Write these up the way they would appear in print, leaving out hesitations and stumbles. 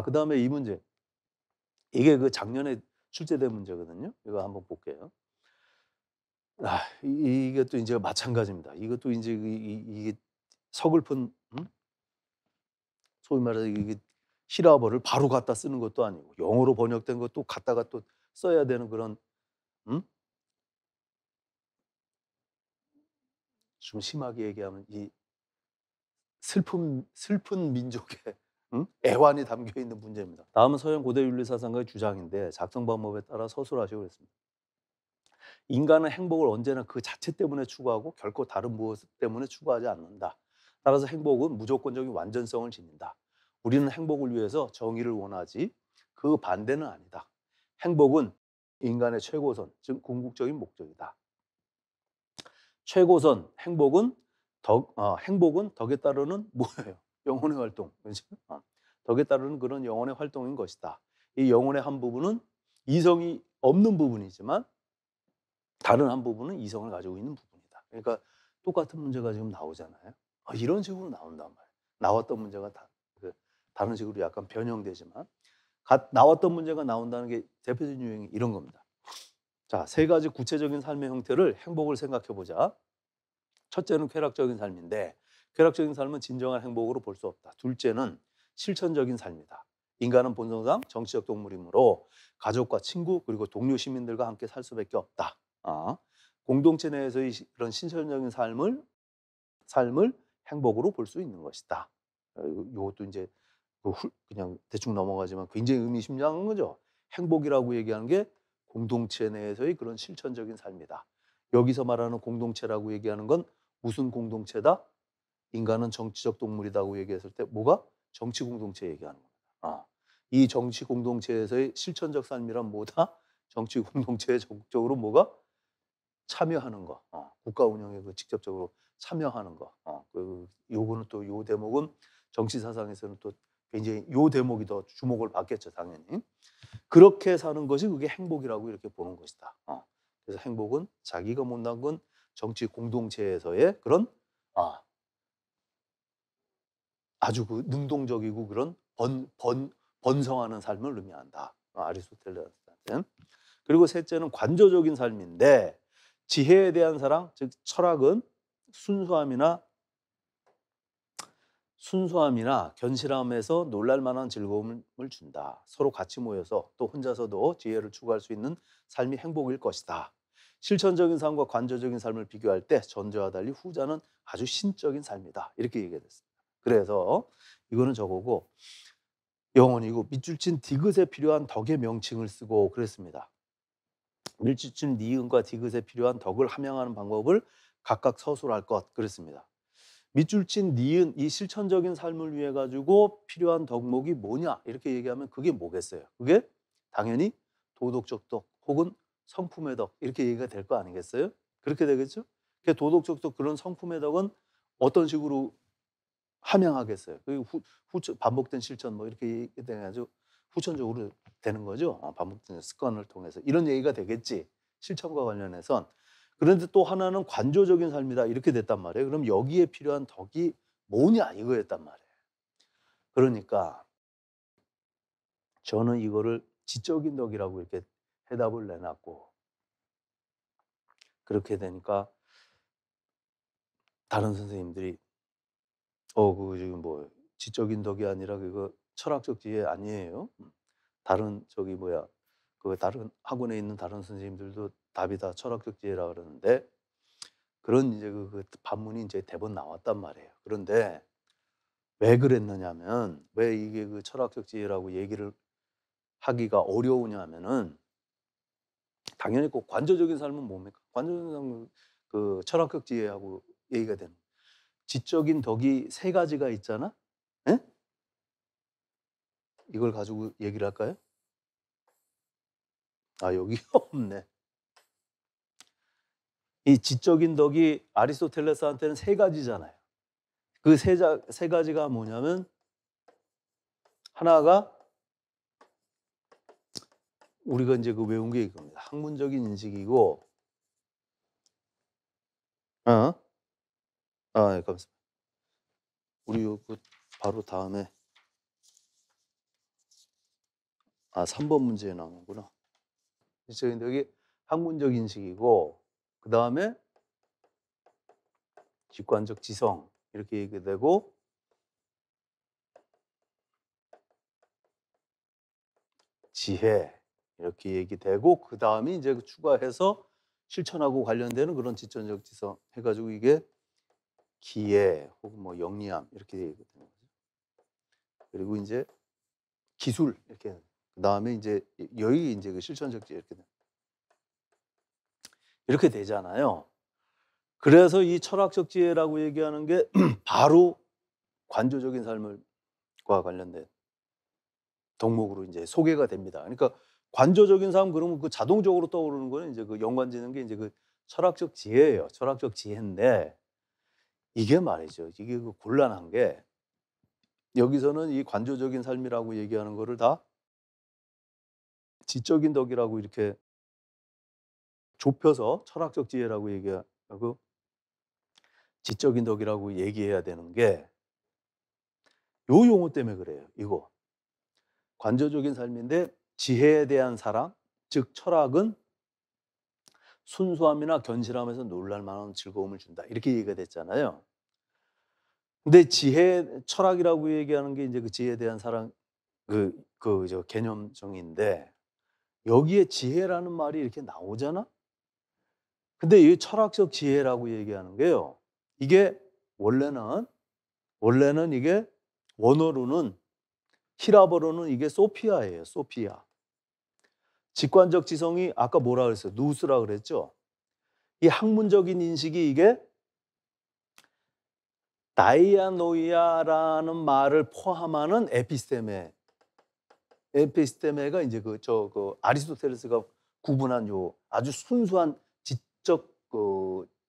그다음에 이 문제. 이게 그 작년에 출제된 문제거든요. 이거 한번 볼게요. 이게 또 인제 마찬가지입니다. 이것도 인제 이게 서글픈 소위 말해서 이게 히라버를 바로 갖다 쓰는 것도 아니고 영어로 번역된 것도 갖다가 또 써야 되는 그런 음 좀 심하게 얘기하면 이 슬픈 민족의 애환이 담겨 있는 문제입니다. 다음은 서양 고대 윤리 사상가의 주장인데 작성 방법에 따라 서술하시고 그랬습니다. 인간은 행복을 언제나 그 자체 때문에 추구하고 결코 다른 무엇 때문에 추구하지 않는다. 따라서 행복은 무조건적인 완전성을 지닌다. 우리는 행복을 위해서 정의를 원하지 그 반대는 아니다. 행복은 인간의 최고선, 즉 궁극적인 목적이다. 최고선 행복은 덕에 따르는 뭐예요? 영혼의 활동. 그렇죠? 덕에 따르는 그런 영혼의 활동인 것이다. 이 영혼의 한 부분은 이성이 없는 부분이지만 다른 한 부분은 이성을 가지고 있는 부분이다. 그러니까 똑같은 문제가 지금 나오잖아요. 이런 식으로 나온단 말이에요. 나왔던 문제가 다른 식으로 약간 변형되지만 나왔던 문제가 나온다는 게 대표적인 유형이 이런 겁니다. 자, 세 가지 구체적인 삶의 형태를 행복을 생각해 보자. 첫째는 쾌락적인 삶인데 쾌락적인 삶은 진정한 행복으로 볼 수 없다. 둘째는 실천적인 삶이다. 인간은 본성상 정치적 동물이므로 가족과 친구 그리고 동료 시민들과 함께 살 수밖에 없다. 공동체 내에서의 그런 신천적인 삶을 행복으로 볼 수 있는 것이다. 이것도 이제 그냥 대충 넘어가지만 굉장히 의미심장한 거죠. 행복이라고 얘기하는 게 공동체 내에서의 그런 실천적인 삶이다. 여기서 말하는 공동체라고 얘기하는 건 무슨 공동체다? 인간은 정치적 동물이라고 얘기했을 때 뭐가? 정치 공동체 얘기하는 겁니다. 이 정치 공동체에서의 실천적 삶이란 뭐다? 정치 공동체에 적극적으로 뭐가? 참여하는 거. 국가 운영에 직접적으로 참여하는 거. 요거는 또 요 대목은 정치 사상에서는 또 굉장히 요 대목이 더 주목을 받겠죠, 당연히. 그렇게 사는 것이 그게 행복이라고 이렇게 보는 것이다. 그래서 행복은 자기가 못난 건 정치 공동체에서의 그런 아주 그 능동적이고 그런 번성하는 삶을 의미한다. 아리스토텔레스한테. 그리고 셋째는 관조적인 삶인데 지혜에 대한 사랑, 즉 철학은 순수함이나 견실함에서 놀랄 만한 즐거움을 준다. 서로 같이 모여서 또 혼자서도 지혜를 추구할 수 있는 삶이 행복일 것이다. 실천적인 삶과 관조적인 삶을 비교할 때 전자와 달리 후자는 아주 신적인 삶이다. 이렇게 얘기했습니다. 그래서 이거는 저거고 영혼이고 밑줄 친 디귿에 필요한 덕의 명칭을 쓰고 그랬습니다. 밑줄 친 니은과 디귿에 필요한 덕을 함양하는 방법을 각각 서술할 것 그랬습니다. 밑줄 친 니은 이 실천적인 삶을 위해 가지고 필요한 덕목이 뭐냐 이렇게 얘기하면 그게 뭐겠어요? 그게 당연히 도덕적 덕 혹은 성품의 덕 이렇게 얘기가 될 거 아니겠어요? 그렇게 되겠죠? 그 도덕적 덕 그런 성품의 덕은 어떤 식으로 함양하겠어요? 그 반복된 실천 뭐 이렇게 돼 가지고 후천적으로 되는 거죠. 반복된 습관을 통해서 이런 얘기가 되겠지. 실천과 관련해선. 그런데 또 하나는 관조적인 삶이다 이렇게 됐단 말이에요. 그럼 여기에 필요한 덕이 뭐냐 이거였단 말이에요. 그러니까 저는 이거를 지적인 덕이라고 이렇게 해답을 내놨고 그렇게 되니까 다른 선생님들이 그거 지금 뭐 지적인 덕이 아니라 그거 철학적 지혜 아니에요? 다른 저기 뭐야 그 다른 학원에 있는 다른 선생님들도 답이 다 철학적 지혜라 그러는데 그런 이제 그 반문이 이제 대번 나왔단 말이에요. 그런데 왜 그랬느냐면 왜 이게 그 철학적 지혜라고 얘기를 하기가 어려우냐면은 당연히 그 관조적인 삶은 뭡니까? 관조적인 삶은 그 철학적 지혜하고 얘기가 되는 지적인 덕이 세 가지가 있잖아. 예? 이걸 가지고 얘기를 할까요? 여기 없네. 이 지적인 덕이 아리스토텔레스한테는 세 가지잖아요. 그 세 가지가 뭐냐면 하나가 우리가 이제 그 외운 게 이겁니다. 학문적인 인식이고 어? 예, 감사합니다. 우리 요 그 바로 다음에 3번 문제에 나오는구나. 지적인 덕이 학문적 인식이고, 그 다음에 직관적 지성 이렇게 얘기되고, 지혜 이렇게 얘기되고, 그 다음에 이제 추가해서 실천하고 관련되는 그런 지천적 지성 해가지고 이게 기회 혹은 뭐 영리함 이렇게 얘기되는 거죠. 그리고 이제 기술 이렇게, 그 다음에 이제 여기 이제 그 실천적 지혜 이렇게 되잖아요. 그래서 이 철학적 지혜라고 얘기하는 게 바로 관조적인 삶과 관련된 덕목으로 이제 소개가 됩니다. 그러니까 관조적인 삶 그러면 그 자동적으로 떠오르는 거는 이제 그 연관지는 게 이제 그 철학적 지혜예요. 철학적 지혜인데 이게 말이죠. 이게 그 곤란한 게 여기서는 이 관조적인 삶이라고 얘기하는 거를 다 지적인 덕이라고 이렇게 좁혀서 철학적 지혜라고 얘기하고 지적인 덕이라고 얘기해야 되는 게 요 용어 때문에 그래요. 이거 관조적인 삶인데 지혜에 대한 사랑, 즉 철학은 순수함이나 견실함에서 놀랄 만한 즐거움을 준다. 이렇게 얘기가 됐잖아요. 근데 철학이라고 얘기하는 게 이제 그 지혜에 대한 사랑, 저 개념정의인데 여기에 지혜라는 말이 이렇게 나오잖아? 근데 이 철학적 지혜라고 얘기하는 게요. 이게 원래는 이게 원어로는 히라버로는 이게 소피아예요. 소피아. 직관적 지성이 아까 뭐라 그랬어요? 누스라 그랬죠? 이 학문적인 인식이 이게 다이아노이아라는 말을 포함하는 에피스테메가 이제 그 아리스토텔레스가 구분한 요 아주 순수한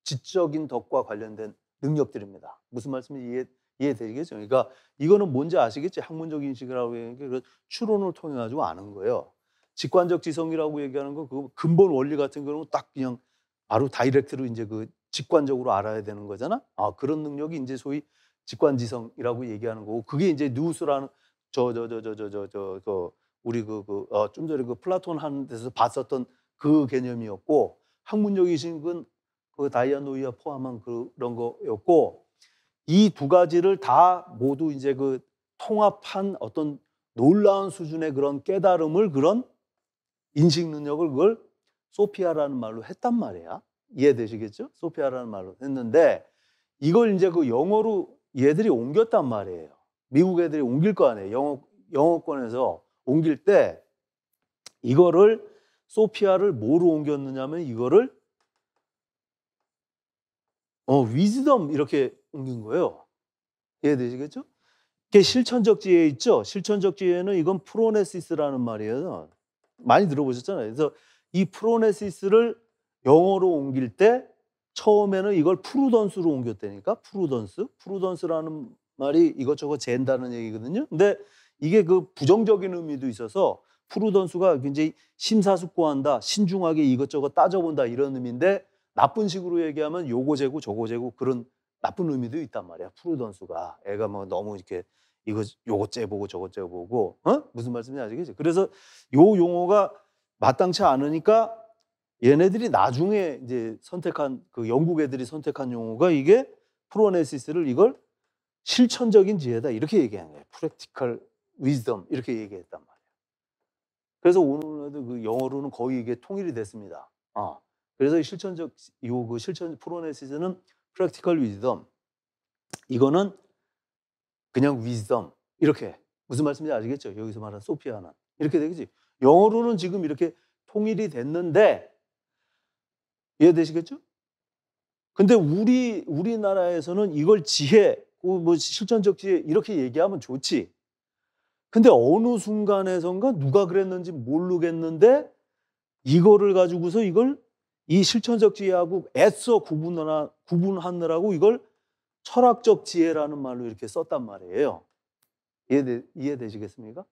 지적인 덕과 관련된 능력들입니다. 무슨 말씀인지 이해되겠죠? 그러니까 이거는 뭔지 아시겠지? 학문적 인식이라고 하는 게 추론을 통해 가지고 아는 거예요. 직관적 지성이라고 얘기하는 거 그 근본 원리 같은 경우는 딱 그냥 바로 다이렉트로 이제 그 직관적으로 알아야 되는 거잖아. 그런 능력이 이제 소위 직관지성이라고 얘기하는 거고, 그게 이제 누스라는 우리 좀 전에 그 플라톤 하는 데서 봤었던 그 개념이었고, 학문적 인식은 그 다이아노이아 포함한 그런 거였고, 이 두 가지를 다 모두 이제 그 통합한 어떤 놀라운 수준의 그런 깨달음을, 그런 인식 능력을 그걸 소피아라는 말로 했단 말이야. 이해되시겠죠? 소피아라는 말로 했는데 이걸 이제 그 영어로 얘들이 옮겼단 말이에요. 미국 애들이 옮길 거 아니에요. 영어권에서 옮길 때 이거를 소피아를 뭐로 옮겼느냐면 이거를 위즈덤 이렇게 옮긴 거예요. 이해되시겠죠? 그게 실천적 지혜 있죠? 실천적 지혜는 이건 프로네시스라는 말이에요. 많이 들어보셨잖아요. 그래서 이 프로네시스를 영어로 옮길 때 처음에는 이걸 프루던스로 옮겼다니까. 프루던스라는 말이 이것저것 잰다는 얘기거든요. 근데 이게 그 부정적인 의미도 있어서 프루던스가 굉장히 심사숙고한다, 신중하게 이것저것 따져본다 이런 의미인데, 나쁜 식으로 얘기하면 요거 재고 저거 재고 그런 나쁜 의미도 있단 말이야. 프루던스가 애가 뭐 너무 이렇게 요거 째보고 저거 째보고 무슨 말씀인지 아시겠죠? 그래서 요 용어가 마땅치 않으니까 얘네들이 나중에 이제 선택한 그 영국 애들이 선택한 용어가 이게 프로네시스를 이걸 실천적인 지혜다 이렇게 얘기한 거예요. practical wisdom 이렇게 얘기했단 말이에요. 그래서 오늘도 그 영어로는 거의 이게 통일이 됐습니다. 그래서 실천 프로네시스는 practical wisdom, 이거는 그냥 wisdom 이렇게, 무슨 말씀인지 아시겠죠? 여기서 말하는 소피아는 이렇게 되겠지. 영어로는 지금 이렇게 통일이 됐는데 이해되시겠죠? 근데 우리나라에서는 이걸 지혜, 뭐 실천적 지혜 이렇게 얘기하면 좋지. 근데 어느 순간에선가 누가 그랬는지 모르겠는데 이거를 가지고서 이 실천적 지혜하고 애써 구분하느라고 이걸 철학적 지혜라는 말로 이렇게 썼단 말이에요. 이해되시겠습니까?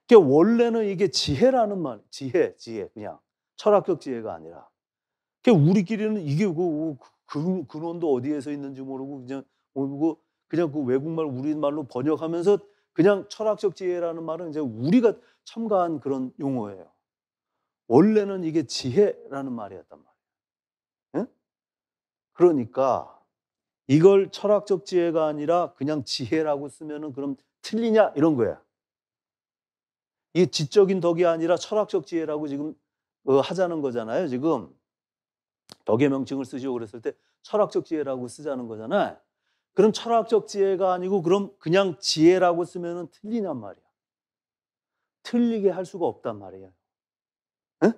그러니까 원래는 이게 지혜라는 말, 지혜 그냥 철학적 지혜가 아니라, 그러니까 우리끼리는 이게 근원도 어디에서 있는지 모르고 그냥 그 외국말 우리말로 번역하면서 그냥 철학적 지혜라는 말은 이제 우리가 첨가한 그런 용어예요. 원래는 이게 지혜라는 말이었단 말이에요. 예? 그러니까 이걸 철학적 지혜가 아니라 그냥 지혜라고 쓰면은 그럼 틀리냐 이런 거야. 이게 지적인 덕이 아니라 철학적 지혜라고 지금 하자는 거잖아요. 지금 덕의 명칭을 쓰시오 그랬을 때 철학적 지혜라고 쓰자는 거잖아요. 그럼 철학적 지혜가 아니고 그럼 그냥 지혜라고 쓰면은 틀리냔 말이야. 틀리게 할 수가 없단 말이에요. 에?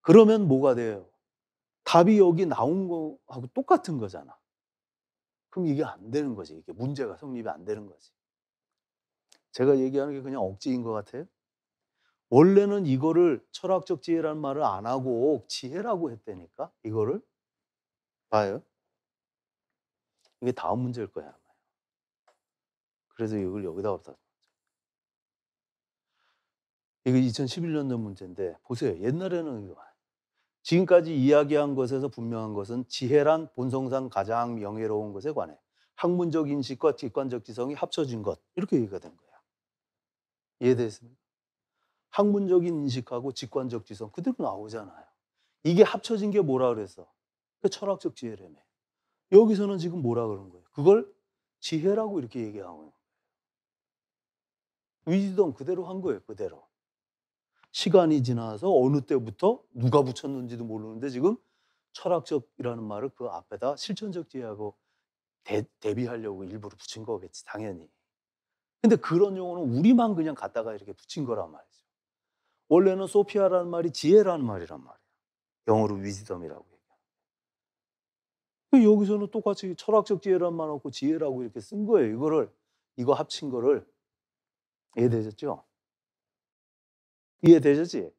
그러면 뭐가 돼요? 답이 여기 나온 거하고 똑같은 거잖아. 그럼 이게 안 되는 거지. 이게 문제가 성립이 안 되는 거지. 제가 얘기하는 게 그냥 억지인 것 같아요. 원래는 이거를 철학적 지혜라는 말을 안 하고 지혜라고 했다니까. 이거를 봐요. 이게 다음 문제일 거야. 그래서 이걸 여기다 갖다. 이거 2011년도 문제인데 보세요. 옛날에는 이거 지금까지 이야기한 것에서 분명한 것은 지혜란 본성상 가장 명예로운 것에 관해 학문적 인식과 직관적 지성이 합쳐진 것 이렇게 얘기가 된 거야. 이해됐습니까? 학문적인 인식하고 직관적 지성 그대로 나오잖아요. 이게 합쳐진 게 뭐라 그랬어? 그 철학적 지혜라며. 여기서는 지금 뭐라 그러는 거예요? 그걸 지혜라고 이렇게 얘기하는 거예요. 위즈덤 그대로 한 거예요. 그대로. 시간이 지나서 어느 때부터 누가 붙였는지도 모르는데 지금 철학적이라는 말을 그 앞에다 실천적 지혜하고 대비하려고 일부러 붙인 거겠지 당연히. 근데 그런 용어는 우리만 그냥 갖다가 이렇게 붙인 거란 말이죠. 원래는 소피아라는 말이 지혜라는 말이란 말이에요. 영어로 위즈덤이라고 얘기해요. 여기서는 똑같이 철학적 지혜라는 말 없고 지혜라고 이렇게 쓴 거예요. 이거 합친 거를. 이해되셨죠? 이해되셨지?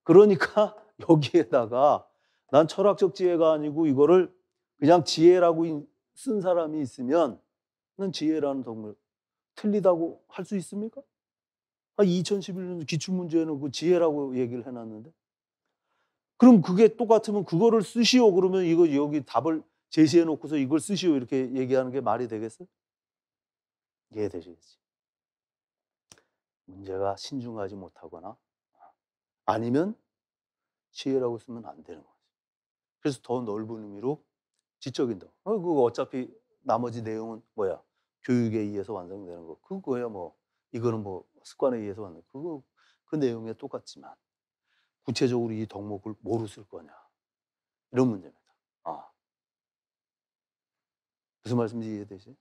그러니까 여기에다가 난 철학적 지혜가 아니고 이거를 그냥 지혜라고 쓴 사람이 있으면 난 지혜라는 덕을 틀리다고 할 수 있습니까? 2011년 기출문제에는 그 지혜라고 얘기를 해놨는데 그럼 그게 똑같으면 그거를 쓰시오 그러면 이거 여기 답을 제시해 놓고서 이걸 쓰시오 이렇게 얘기하는 게 말이 되겠어요? 이해되시겠지? 문제가 신중하지 못하거나 아니면 지혜라고 쓰면 안 되는 거지. 그래서 더 넓은 의미로 지적인 덕. 그거 어차피 나머지 내용은 뭐야? 교육에 의해서 완성되는 거. 그거야 뭐. 이거는 뭐 습관에 의해서 완성. 그거 그 내용에 똑같지만 구체적으로 이 덕목을 뭐로 쓸 거냐. 이런 문제입니다. 무슨 말씀인지 이해되지?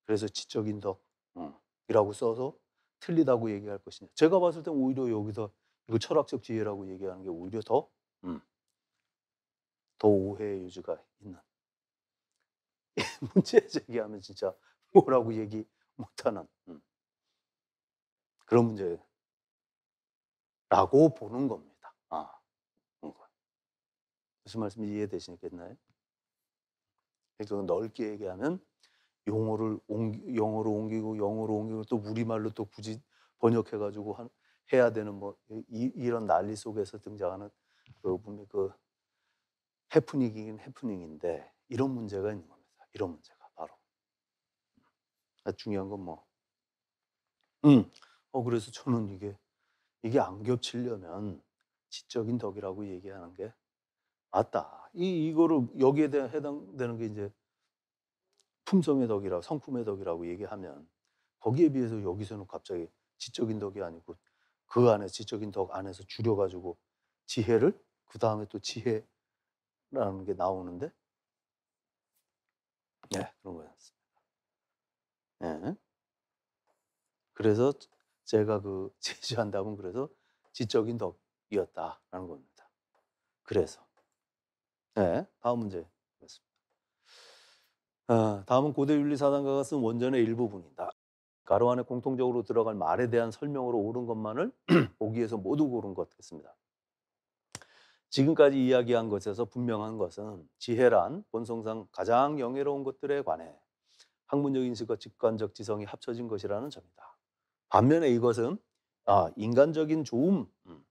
그래서 지적인 덕이라고 써서 틀리다고 얘기할 것이냐. 제가 봤을 땐 오히려 여기서 이거 철학적 지혜라고 얘기하는 게 오히려 더 오해의 여지가 있는. 문제 제기하면 진짜 뭐라고 얘기 못하는 그런 문제라고 보는 겁니다. 무슨 말씀인지 이해되시겠나요? 그러니까 넓게 얘기하면 영어로 옮기고 또 우리말로 또 굳이 번역해가지고 해야 되는 뭐 이런 난리 속에서 등장하는 분명 그 해프닝이긴 해프닝인데 이런 문제가 있는 겁니다. 이런 문제가 바로 중요한 건 뭐 그래서 저는 이게 안 겹치려면 지적인 덕이라고 얘기하는 게 맞다. 이거를 여기에 대한 해당되는 게 이제 품성의 덕이라고 성품의 덕이라고 얘기하면 거기에 비해서 여기서는 갑자기 지적인 덕이 아니고 그 안에 지적인 덕 안에서 줄여가지고 지혜를 그 다음에 또 지혜라는 게 나오는데 네 그런 거였습니다. 네. 그래서 제가 그 제시한 답은 그래서 지적인 덕이었다라는 겁니다. 그래서 네 다음 문제 겠습니다. 다음은 고대 윤리사상가가 쓴 원전의 일부분이다. 가로 안에 공통적으로 들어갈 말에 대한 설명으로 옳은 것만을 보기에서 모두 고른 것 같습니다. 지금까지 이야기한 것에서 분명한 것은 지혜란 본성상 가장 영예로운 것들에 관해 학문적 인식과 직관적 지성이 합쳐진 것이라는 점이다. 반면에 이것은 인간적인 좋음,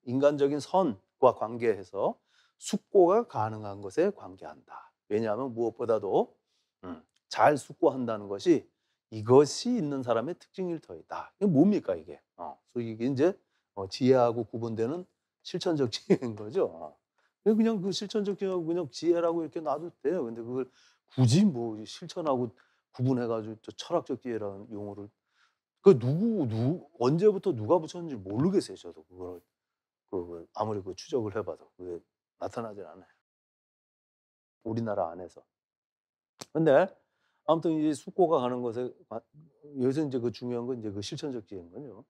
인간적인 선과 관계해서 숙고가 가능한 것에 관계한다. 왜냐하면 무엇보다도 잘 숙고한다는 것이 이것이 있는 사람의 특징일 터이다. 이게 뭡니까 이게? 그래서 이게 이제 지혜하고 구분되는 실천적 지혜인 거죠. 그냥 그 실천적 지혜하고 그냥 지혜라고 이렇게 놔도 돼요. 근데 그걸 굳이 뭐 실천하고 구분해 가지고 저 철학적 지혜라는 용어를 그 언제부터 누가 붙였는지 모르겠어요. 저도 그거를 아무리 추적을 해 봐도 그게 나타나질 않아요. 우리나라 안에서. 근데 아무튼 이제 숙고가 가는 것에 여기서 인제 그 중요한 건 이제 그 실천적 지혜인 거죠.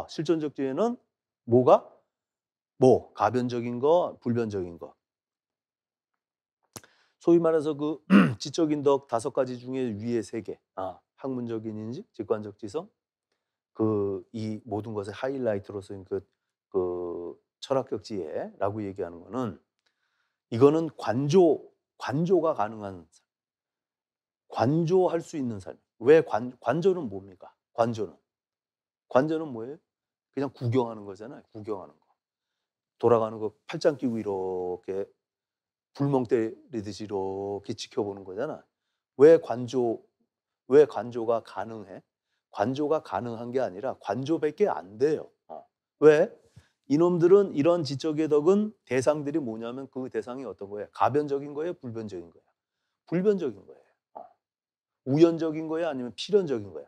실천적 지혜는 뭐가? 가변적인 거, 불변적인 거. 소위 말해서 그 지적인 덕 5가지 중에 위에 3개. 학문적인 인식, 직관적 지성, 이 모든 것의 하이라이트로 쓰인 철학적 지혜라고 얘기하는 거는 이거는 관조가 가능한 삶. 관조할 수 있는 삶. 왜 관조는 뭡니까? 관조는 뭐예요? 그냥 구경하는 거잖아요. 구경하는 거. 돌아가는 거 팔짱 끼고 이렇게 불멍 때리듯이 이렇게 지켜보는 거잖아. 왜 관조가 가능해? 관조가 가능한 게 아니라 관조밖에 안 돼요. 왜? 이놈들은 이런 지적의 덕은 대상들이 뭐냐면 그 대상이 어떤 거예요? 가변적인 거예요? 불변적인 거예요? 불변적인 거예요. 우연적인 거예요? 아니면 필연적인 거예요?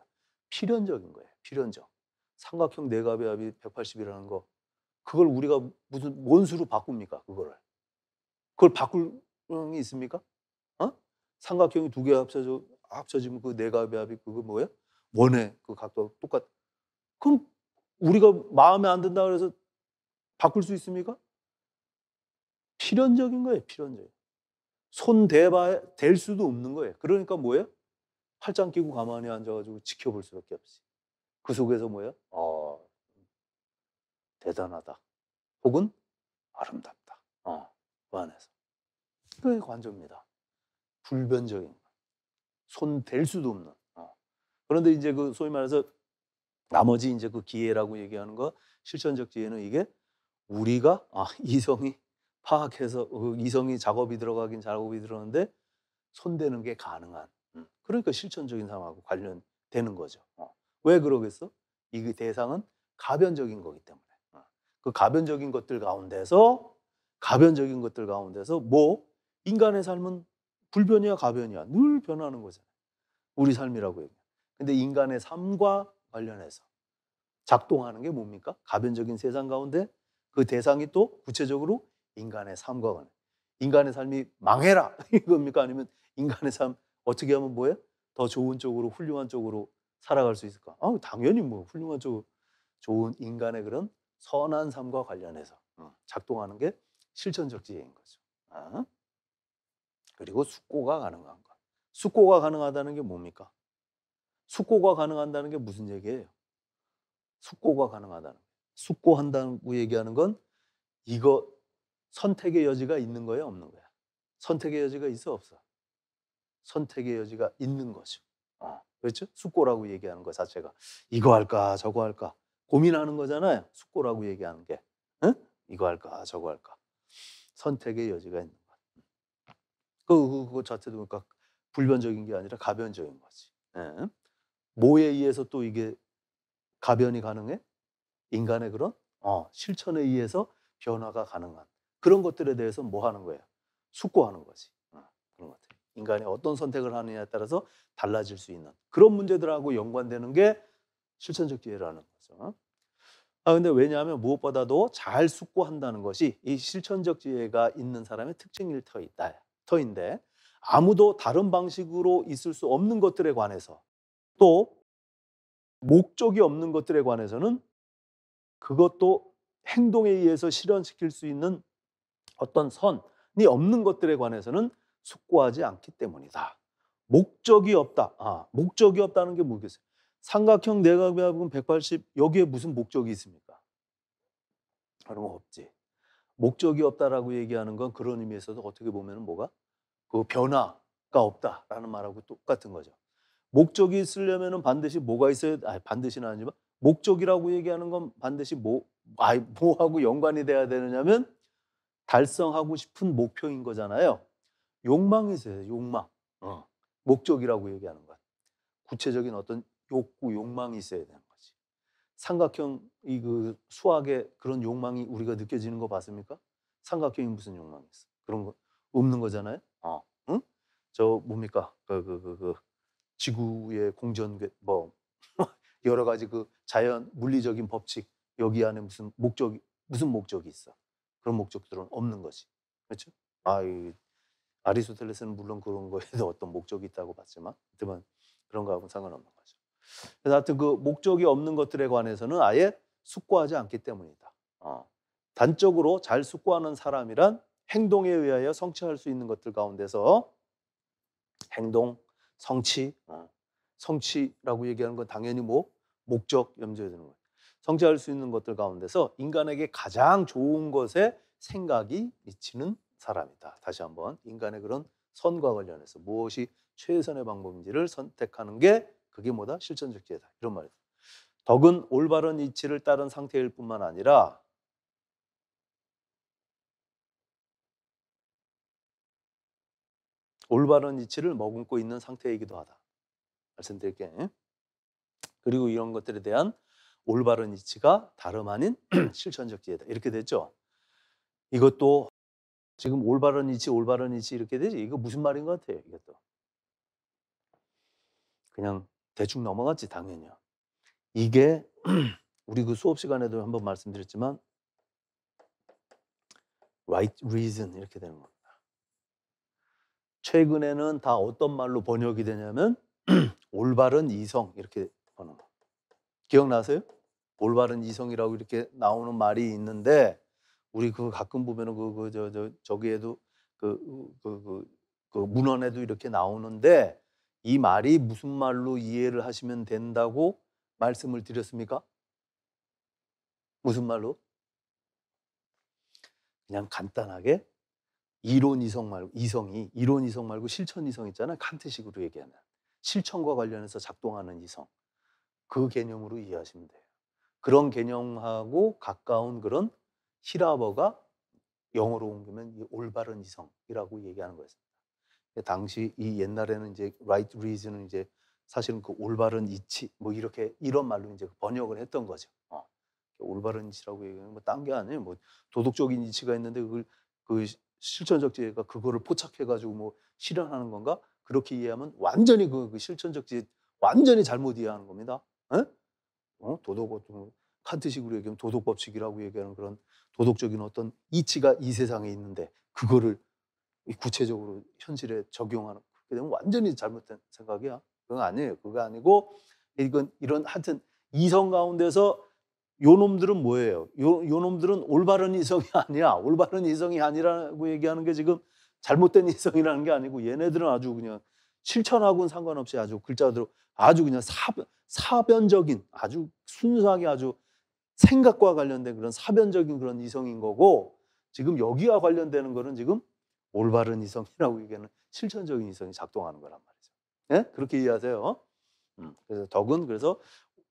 필연적인 거예요. 필연적. 삼각형 네갑의 합이 180이라는 거 그걸 우리가 무슨 뭔 수로 바꿉니까? 그걸 바꿀 형이 있습니까? 삼각형이 2개 합쳐지면 그 네갑의 합이 그거 뭐예요? 원의 그 각도 그럼 우리가 마음에 안 든다 그래서 바꿀 수 있습니까? 필연적인 거예요, 필연적. 손 댈 수도 없는 거예요. 그러니까 뭐예요? 팔짱 끼고 가만히 앉아 가지고 지켜볼 수밖에 없지. 그 속에서 뭐예요? 대단하다. 혹은 아름답다. 그 안에서. 그게 관조입니다. 불변적인 거. 손 댈 수도 없는. 그런데 이제 그 소위 말해서 나머지 이제 그 기회라고 얘기하는 거 실천적 지혜는 이게 우리가 이성이 파악해서 이성이 작업이 들어가는데 손대는 게 가능한 그러니까 실천적인 상황하고 관련되는 거죠. 왜 그러겠어? 이 대상은 가변적인 거기 때문에. 그 가변적인 것들 가운데서 인간의 삶은 불변이야 가변이야 늘 변하는 거잖아요. 우리 삶이라고 얘기해요. 근데 인간의 삶과 관련해서 작동하는 게 뭡니까? 가변적인 세상 가운데 그 대상이 또 구체적으로 인간의 삶과 관련. 인간의 삶이 망해라 이겁니까? 아니면 인간의 삶 어떻게 하면 뭐예요? 더 좋은 쪽으로 훌륭한 쪽으로 살아갈 수 있을까? 당연히 훌륭한 쪽으로 좋은 인간의 그런 선한 삶과 관련해서 작동하는 게 실천적 지혜인 거죠. 그리고 숙고가 가능한 것. 숙고가 가능하다는 게 뭡니까? 숙고가 가능한다는 게 무슨 얘기예요? 숙고가 가능하다는 거예요. 숙고한다고 얘기하는 건 이거 선택의 여지가 있는 거야 없는 거야? 선택의 여지가 있어 없어? 선택의 여지가 있는 거죠. 그렇죠? 숙고라고 얘기하는 것 자체가 이거 할까 저거 할까 고민하는 거잖아요. 숙고라고 얘기하는 게 이거 할까 저거 할까 선택의 여지가 있는 것. 그거 자체도 그러니까 불변적인 게 아니라 가변적인 거지. 예. 뭐에 의해서 또 이게 가변이 가능해? 인간의 그런 실천에 의해서 변화가 가능한 그런 것들에 대해서 뭐 하는 거예요? 숙고하는 거지. 그런 것들. 인간이 어떤 선택을 하느냐에 따라서 달라질 수 있는 그런 문제들하고 연관되는 게 실천적 지혜라는 거죠. 근데 왜냐하면 무엇보다도 잘 숙고한다는 것이 이 실천적 지혜가 있는 사람의 특징일 터인데 아무도 다른 방식으로 있을 수 없는 것들에 관해서 또 목적이 없는 것들에 관해서는 그것도 행동에 의해서 실현시킬 수 있는 어떤 선이 없는 것들에 관해서는 숙고하지 않기 때문이다. 목적이 없다. 목적이 없다는 게 뭐겠어요? 삼각형 네각의 합은 180 여기에 무슨 목적이 있습니까? 그런 거 없지. 목적이 없다라고 얘기하는 건 그런 의미에서도 어떻게 보면 뭐가? 그 변화가 없다라는 말하고 똑같은 거죠. 목적이 있으려면은 반드시 뭐가 있어야 반드시는 아니지만 목적이라고 얘기하는 건 반드시 뭐하고 연관이 돼야 되느냐면 달성하고 싶은 목표인 거잖아요. 욕망이 있어요. 욕망. 목적이라고 얘기하는 것. 구체적인 어떤 욕구, 욕망이 있어야 되는 거지. 삼각형 이 그 수학에 그런 욕망이 우리가 느껴지는 거 봤습니까? 삼각형이 무슨 욕망이 있어? 그런 거 없는 거잖아요. 응? 저 뭡니까? 지구의 공전 뭐 여러 가지 그 자연 물리적인 법칙 여기 안에 무슨 목적이 있어? 그런 목적들은 없는 거지. 그렇죠? 이 아리스토텔레스는 물론 그런 거에도 어떤 목적이 있다고 봤지만 하여튼 그런 거하고는 상관없는 거죠. 그래서 하여튼 그 목적이 없는 것들에 관해서는 아예 숙고하지 않기 때문이다. 단적으로 잘 숙고하는 사람이란 행동에 의하여 성취할 수 있는 것들 가운데서 행동, 성취, 성취라고 얘기하는 건 당연히 뭐 목적 염두에 두는 거예요. 성취할 수 있는 것들 가운데서 인간에게 가장 좋은 것에 생각이 미치는 사람이다. 다시 한번 인간의 그런 선과 관련해서 무엇이 최선의 방법인지를 선택하는 게 그게 뭐다? 실천적 지혜다. 이런 말이다. 덕은 올바른 이치를 따른 상태일 뿐만 아니라 올바른 이치를 머금고 있는 상태이기도 하다. 말씀드릴게. 그리고 이런 것들에 대한 올바른 이치가 다름 아닌 실천적 지혜다. 이렇게 됐죠. 이것도 지금 올바른 이치 이렇게 되지. 이거 무슨 말인 것 같아요, 이것도. 그냥 대충 넘어갔지, 당연히요. 이게 우리 그 수업 시간에도 한번 말씀드렸지만 right reason 이렇게 되는 겁니다. 최근에는 다 어떤 말로 번역이 되냐면 올바른 이성 이렇게 번역. 기억나세요? 올바른 이성이라고 이렇게 나오는 말이 있는데 우리 그 가끔 보면은 저기에도 그 문헌에도 이렇게 나오는데 이 말이 무슨 말로 이해를 하시면 된다고 말씀을 드렸습니까? 무슨 말로? 그냥 간단하게 이론 이성 말고 이론 이성 말고 실천 이성 있잖아요. 칸트식으로 얘기하는 실천과 관련해서 작동하는 이성 그 개념으로 이해하시면 돼요. 그런 개념하고 가까운 그런 히라버가 영어로 옮기면 이 올바른 이성이라고 얘기하는 거였습니다. 당시 이 옛날에는 이제 right reason은 이제 사실은 그 올바른 이치 뭐 이런 말로 이제 번역을 했던 거죠. 올바른 이치라고 얘기하는 뭐 딴 게 아니에요. 뭐 도덕적인 이치가 있는데 그걸 그 실천적 지혜가 그거를 포착해 가지고 뭐 실현하는 건가? 그렇게 이해하면 완전히 그 실천적 지혜 완전히 잘못 이해하는 겁니다. 에? 칸트식으로 얘기하면 도덕 법칙이라고 얘기하는 그런 도덕적인 어떤 이치가 이 세상에 있는데 그거를 구체적으로 현실에 적용하는 그렇게 되면 완전히 잘못된 생각이야. 그건 아니에요. 그거 아니고 이건 이런 하여튼 이성 가운데서 요 놈들은 뭐예요? 요 놈들은 올바른 이성이 아니야. 올바른 이성이 아니라고 얘기하는 게 지금 잘못된 이성이라는 게 아니고 얘네들은 아주 그냥 실천하고는 상관없이 아주 글자대로 아주 그냥 사변적인 아주 순수하게 아주 생각과 관련된 그런 사변적인 그런 이성인 거고 지금 여기와 관련되는 거는 지금 올바른 이성이라고 얘기하는 실천적인 이성이 작동하는 거란 말이죠. 예? 그렇게 이해하세요. 그래서 덕은 그래서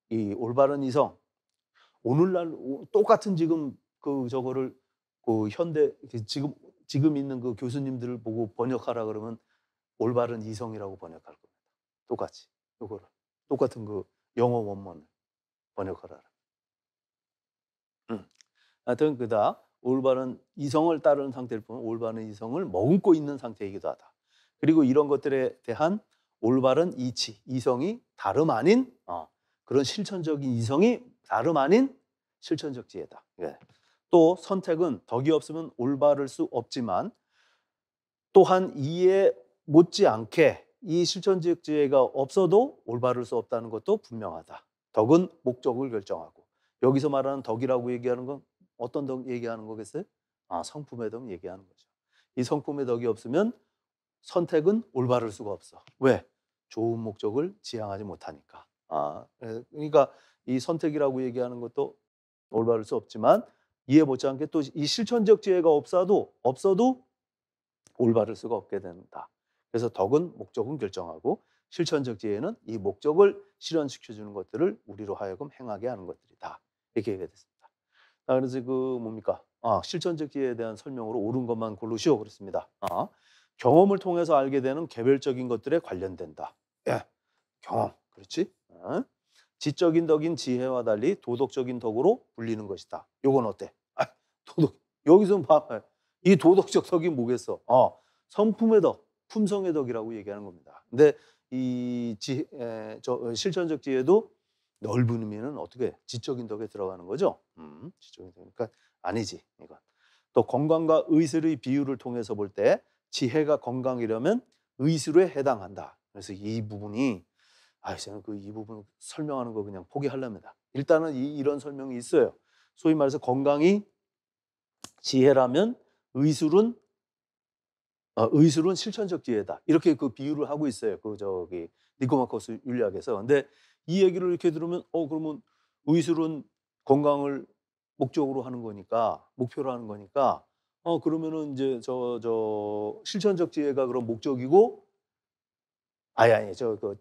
이 올바른 이성 오늘날 똑같은 지금 저거를 현대 지금 있는 그 교수님들을 보고 번역하라 그러면 올바른 이성이라고 번역할 겁니다. 똑같이 요거를 똑같은 그 영어 원문을 번역하라. 하여튼 그다 올바른 이성을 따르는 상태일 뿐 올바른 이성을 머금고 있는 상태이기도 하다. 그리고 이런 것들에 대한 올바른 이치, 이성이 다름 아닌 그런 실천적인 이성이 다름 아닌 실천적 지혜다. 예. 또 선택은 덕이 없으면 올바를 수 없지만 또한 이에 못지않게 이 실천적 지혜가 없어도 올바를 수 없다는 것도 분명하다. 덕은 목적을 결정하고 여기서 말하는 덕이라고 얘기하는 건 어떤 덕 얘기하는 거겠어요? 성품의 덕 얘기하는 거죠. 이 성품의 덕이 없으면 선택은 올바를 수가 없어. 왜? 좋은 목적을 지향하지 못하니까. 그러니까 이 선택이라고 얘기하는 것도 올바를 수 없지만 이해 못지않게 또 이 실천적 지혜가 없어도 올바를 수가 없게 된다. 그래서 덕은 목적은 결정하고 실천적 지혜는 이 목적을 실현시켜주는 것들을 우리로 하여금 행하게 하는 것들이다. 이렇게 얘기가 됐습니다. 그래서 뭡니까? 실천적 지혜에 대한 설명으로 옳은 것만 고르시오 그렇습니다. 경험을 통해서 알게 되는 개별적인 것들에 관련된다. 예, 경험. 그렇지? 지적인 덕인 지혜와 달리 도덕적인 덕으로 불리는 것이다. 요건 어때? 도덕. 여기서 봐. 이 도덕적 덕이 뭐겠어? 성품의 덕, 품성의 덕이라고 얘기하는 겁니다. 근데 이 실천적 지혜도 넓은 의미는 어떻게 지적인 덕에 들어가는 거죠? 지적인 덕. 그러니까 아니지 이건. 또 건강과 의술의 비유를 통해서 볼 때 지혜가 건강이려면 의술에 해당한다. 그래서 이 부분이 저는 이 부분 설명하는 거 그냥 포기하렵니다. 일단은 이런 설명이 있어요. 소위 말해서 건강이 지혜라면 의술은 실천적 지혜다. 이렇게 그 비유를 하고 있어요. 니코마코스 윤리학에서. 근데 이 얘기를 이렇게 들으면 그러면 의술은 건강을 목적으로 하는 거니까, 목표로 하는 거니까 그러면은 이제 실천적 지혜가 그런 목적이고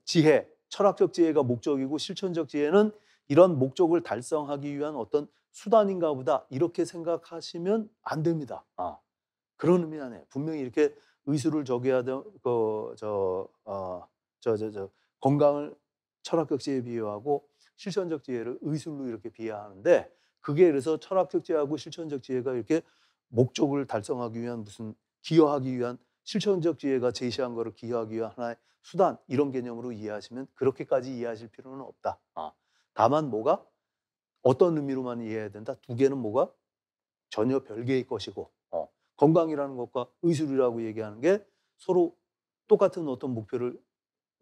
지혜, 철학적 지혜가 목적이고 실천적 지혜는 이런 목적을 달성하기 위한 어떤 수단인가 보다. 이렇게 생각하시면 안 됩니다. 그런 의미 안에 분명히 이렇게 의술을 건강을 철학적 지혜에 비유하고 실천적 지혜를 의술로 이렇게 비유하는데 그게 그래서 철학적 지혜하고 실천적 지혜가 이렇게 목적을 달성하기 위한 기여하기 위한 실천적 지혜가 제시한 거를 기여하기 위한 하나의 수단 이런 개념으로 이해하시면 그렇게까지 이해하실 필요는 없다. 다만 뭐가 어떤 의미로만 이해해야 된다. 두 개는 뭐가 전혀 별개의 것이고 건강이라는 것과 의술이라고 얘기하는 게 서로 똑같은 어떤 목표를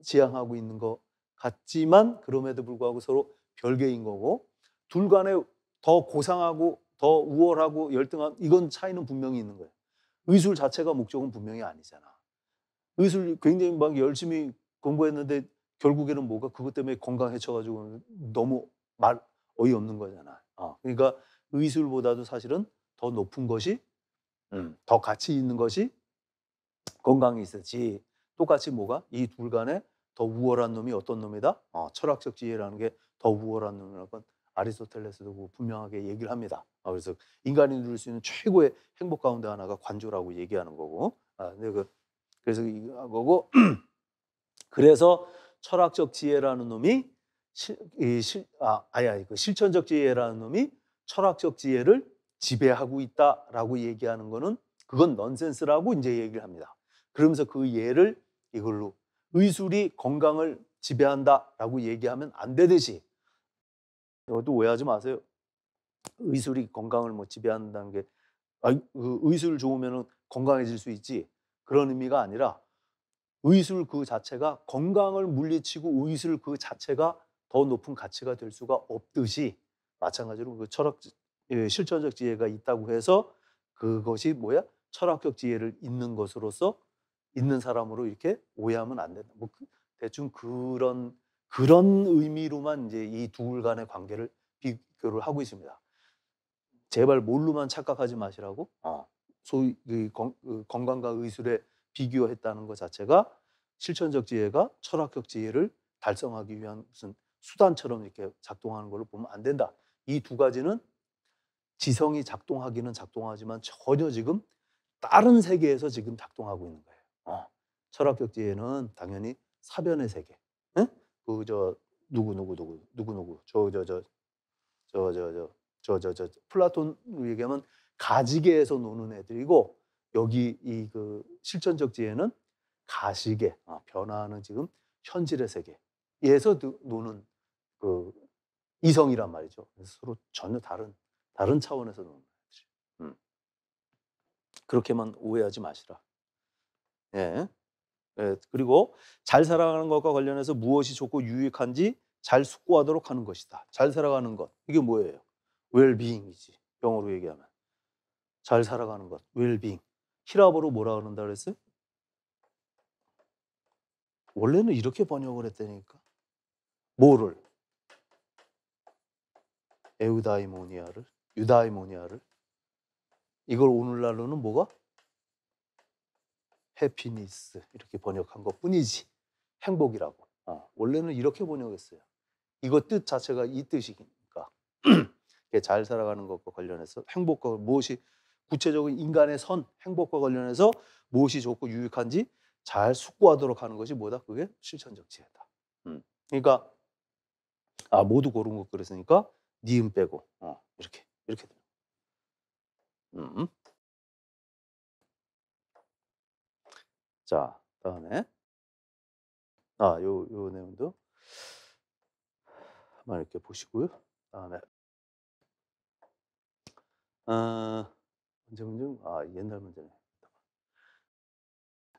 지향하고 있는 것 같지만 그럼에도 불구하고 서로 별개인 거고 둘 간에 더 고상하고 더 우월하고 열등한 이건 차이는 분명히 있는 거예요. 의술 자체가 목적은 분명히 아니잖아. 의술 굉장히 막 열심히 공부했는데 결국에는 뭐가 그것 때문에 건강 해쳐가지고 너무 말 어이없는 거잖아. 그러니까 의술보다도 사실은 더 높은 것이 더 가치 있는 것이 건강이 있었지. 똑같이 뭐가 이 둘 간에 더 우월한 놈이 어떤 놈이다? 철학적 지혜라는 게 더 우월한 놈이라는 건 아리스토텔레스도 분명하게 얘기를 합니다. 그래서 인간이 누릴 수 있는 최고의 행복 가운데 하나가 관조라고 얘기하는 거고. 그래서 이거고 그래서 철학적 지혜라는 놈이 실천적 지혜라는 놈이 철학적 지혜를 지배하고 있다라고 얘기하는 거는 그건 넌센스라고 이제 얘기를 합니다. 그러면서 그 예를 이걸로 의술이 건강을 지배한다라고 얘기하면 안 되듯이 이것도 오해하지 마세요. 의술이 건강을 지배한다는 게 의술 좋으면 건강해질 수 있지 그런 의미가 아니라 의술 그 자체가 건강을 물리치고 의술 그 자체가 더 높은 가치가 될 수가 없듯이 마찬가지로 그 실천적 지혜가 있다고 해서 그것이 철학적 지혜를 있는 것으로서 있는 사람으로 이렇게 오해하면 안 된다. 대충 그런 의미로만 이제 이 둘 간의 관계를 비교를 하고 있습니다. 제발 뭘로만 착각하지 마시라고. 소위 건강과 의술에 비교했다는 것 자체가 실천적 지혜가 철학적 지혜를 달성하기 위한 무슨 수단처럼 이렇게 작동하는 걸로 보면 안 된다. 이 두 가지는 지성이 작동하기는 작동하지만 전혀 지금 다른 세계에서 지금 작동하고 있는 거예요. 철학적 지혜는 당연히 사변의 세계. 응? 누구 플라톤으로 얘기하면 가지계에서 노는 애들이고 여기 실천적 지혜는 가시계, 변화하는 지금 현실의 세계에서 노는 그 이성이란 말이죠. 그래서 서로 전혀 다른 차원에서 노는 거지. 그렇게만 오해하지 마시라. 예. 그리고 잘 살아가는 것과 관련해서 무엇이 좋고 유익한지 잘 숙고하도록 하는 것이다. 잘 살아가는 것 이게 뭐예요? 웰비잉이지. 영어로 얘기하면 잘 살아가는 것, 웰비잉. 히라보로 뭐라 그런다 그랬어요? 원래는 이렇게 번역을 했다니까. 뭐를? 유다이모니아를. 이걸 오늘날로는 뭐가? 해피니스 이렇게 번역한 것뿐이지. 행복이라고. 원래는 이렇게 번역했어요. 이거 뜻 자체가 이 뜻이니까. 잘 살아가는 것과 관련해서 행복과 무엇이 구체적인 인간의 행복과 관련해서 무엇이 좋고 유익한지 잘 숙고하도록 하는 것이 뭐다? 그게 실천적 지혜다. 그러니까 모두 고른 것 그랬으니까 니은 빼고 이렇게 돼요. 음. 자, 다음에 요 내용도 한번 이렇게 보시고요. 다음에 문제 옛날 문제네.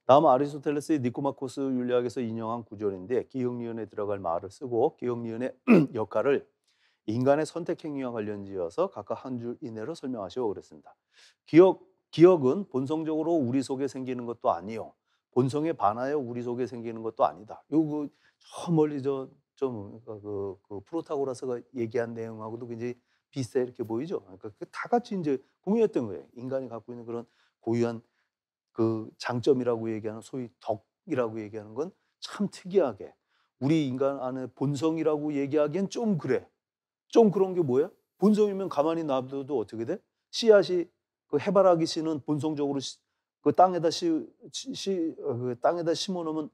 다음은 아리스토텔레스의 니코마코스 윤리학에서 인용한 구절인데 기억니은에 들어갈 말을 쓰고 기억니은의 역할을 인간의 선택 행위와 관련지어서 각각 한 줄 이내로 설명하시오 그랬습니다. 기억은 본성적으로 우리 속에 생기는 것도 아니요. 본성에 반하여 우리 속에 생기는 것도 아니다. 요거 저 멀리 그 프로타고라스가 얘기한 내용하고도 굉장히 비슷해 이렇게 보이죠. 그러니까 다 같이 이제 공유했던 거예요. 인간이 갖고 있는 그런 고유한 그 장점이라고 얘기하는 소위 덕이라고 얘기하는 건 참 특이하게 우리 인간 안에 본성이라고 얘기하기엔 좀 그래. 좀 그런 게 뭐야? 본성이면 가만히 놔둬도 어떻게 돼? 씨앗이 그 해바라기 씨는 본성적으로 그 땅에다 심어 놓으면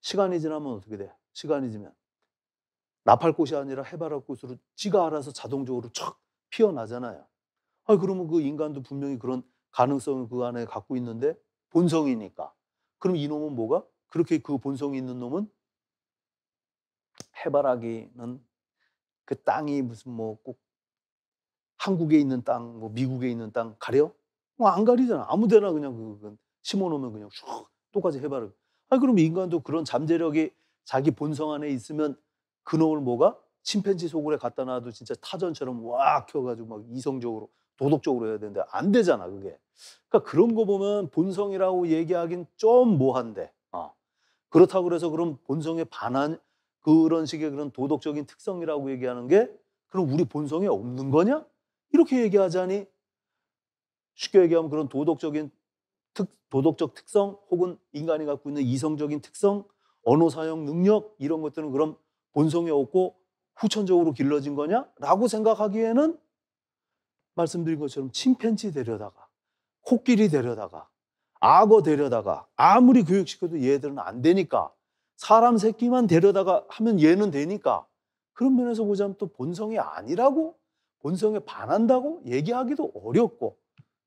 시간이 지나면 어떻게 돼? 시간이 지면 나팔꽃이 아니라 해바라꽃으로 지가 알아서 자동적으로 촥 피어나잖아요. 그러면 그 인간도 분명히 그런 가능성을 그 안에 갖고 있는데 본성이니까. 그럼 이놈은 뭐가? 그렇게 그 본성이 있는 놈은 해바라기는 그 땅이 무슨 꼭 한국에 있는 땅, 미국에 있는 땅 가려? 안 가리잖아. 아무데나 그냥 심어 놓으면 그냥 슉 똑같이 해바라기. 그럼 인간도 그런 잠재력이 자기 본성 안에 있으면 그놈을 뭐가? 침팬지 속으로 갖다 놔도 진짜 타전처럼 와 켜가지고 막 이성적으로 도덕적으로 해야 되는데 안 되잖아 그게. 그러니까 그런 거 보면 본성이라고 얘기하긴 좀 뭐한데. 그렇다고 그래서 그럼 본성에 반한 그런 식의 그런 도덕적인 특성이라고 얘기하는 게 그럼 우리 본성에 없는 거냐? 이렇게 얘기하자니 쉽게 얘기하면 그런 도덕적 특성 혹은 인간이 갖고 있는 이성적인 특성, 언어 사용 능력 이런 것들은 그럼 본성에 없고 후천적으로 길러진 거냐라고 생각하기에는 말씀드린 것처럼 침팬지 데려다가 코끼리 데려다가 악어 데려다가 아무리 교육시켜도 얘들은 안 되니까 사람 새끼만 데려다가 하면 얘는 되니까 그런 면에서 보자면 또 본성이 아니라고 본성에 반한다고 얘기하기도 어렵고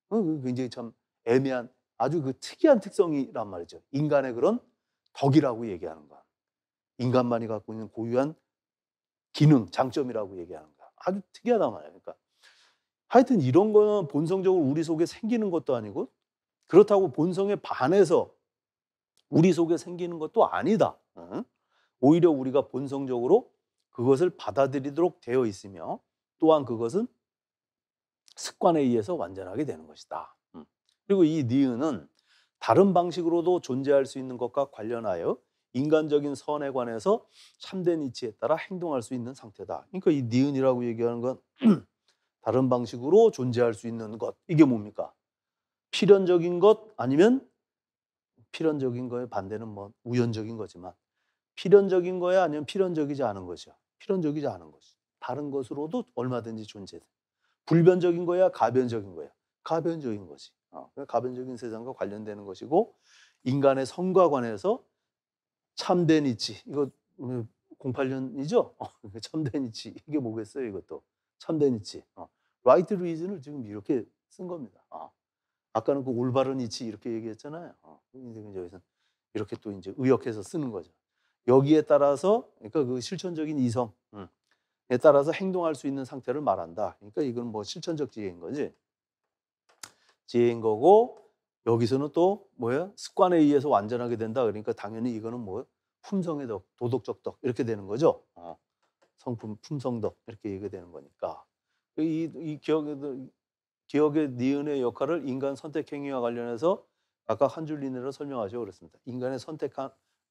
굉장히 참 애매한 아주 그 특이한 특성이란 말이죠. 인간의 그런 덕이라고 얘기하는 거야. 인간만이 갖고 있는 고유한 기능, 장점이라고 얘기하는 거야. 아주 특이하단 말이야. 그러니까 하여튼 이런 거는 본성적으로 우리 속에 생기는 것도 아니고 그렇다고 본성에 반해서 우리 속에 생기는 것도 아니다. 오히려 우리가 본성적으로 그것을 받아들이도록 되어 있으며 또한 그것은 습관에 의해서 완전하게 되는 것이다. 그리고 이 니은은 다른 방식으로도 존재할 수 있는 것과 관련하여 인간적인 선에 관해서 참된 이치에 따라 행동할 수 있는 상태다. 그러니까 이 니은이라고 얘기하는 건 다른 방식으로 존재할 수 있는 것. 이게 뭡니까? 필연적인 것 아니면 필연적인 거의 반대는 뭐 우연적인 거지만 필연적인 거야 아니면 필연적이지 않은 것이야. 필연적이지 않은 것이. 다른 것으로도 얼마든지 존재돼. 불변적인 거야 가변적인 거야. 가변적인 것이. 가변적인 세상과 관련되는 것이고 인간의 성과 관해서 참된 이치. 이거 08년이죠? 참된 이치. 이게 뭐겠어요 이것도. 참된 이치. right reason을 지금 이렇게 쓴 겁니다. 아까는 그 올바른 이치 이렇게 얘기했잖아요. 근데 여기서 이렇게 또 이제 의역해서 쓰는 거죠. 여기에 따라서 그러니까 그 실천적인 이성에 따라서 행동할 수 있는 상태를 말한다. 그러니까 이건 뭐 실천적 지혜인 거지. 지혜인 거고 여기서는 또 뭐야? 습관에 의해서 완전하게 된다. 그러니까 당연히 이거는 뭐 품성의 덕, 도덕적 덕 이렇게 되는 거죠. 성품, 품성덕 이렇게 얘기되는 거니까 이 기억의 니은의 역할을 인간 선택 행위와 관련해서 각각 한 줄 이내로 설명하죠. 그렇습니다. 인간의 선택에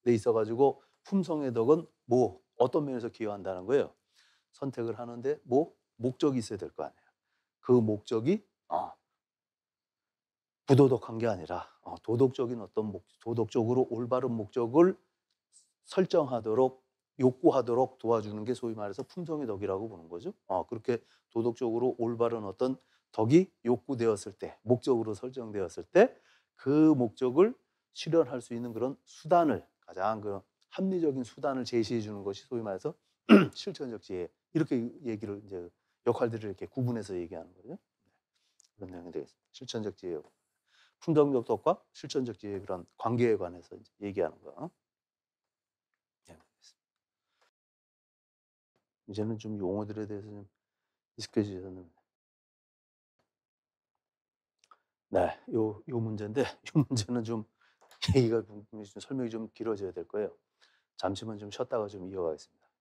있어가지고 품성의 덕은 뭐 어떤 면에서 기여한다는 거예요. 선택을 하는데 뭐 목적이 있어야 될 거 아니에요. 그 목적이 부도덕한 게 아니라 도덕적인 도덕적으로 올바른 목적을 설정하도록 욕구하도록 도와주는 게 소위 말해서 품성의 덕이라고 보는 거죠. 그렇게 도덕적으로 올바른 어떤 덕이 욕구되었을 때, 목적으로 설정되었을 때 그 목적을 실현할 수 있는 그런 수단을 가장 합리적인 수단을 제시해 주는 것이 소위 말해서 실천적 지혜. 이렇게 얘기를 이제 역할들을 이렇게 구분해서 얘기하는 거죠. 그런 내용이 되겠습니다. 실천적 지혜, 품성적 덕과 실천적 지혜의 그런 관계에 관해서 이제 얘기하는 거. 네, 이제는 좀 용어들에 대해서 좀 익숙해지셨는데, 네, 요 문제인데, 요 문제는 좀 얘기가 좀 설명이 좀 길어져야 될 거예요. 잠시만 좀 쉬었다가 좀 이어가겠습니다.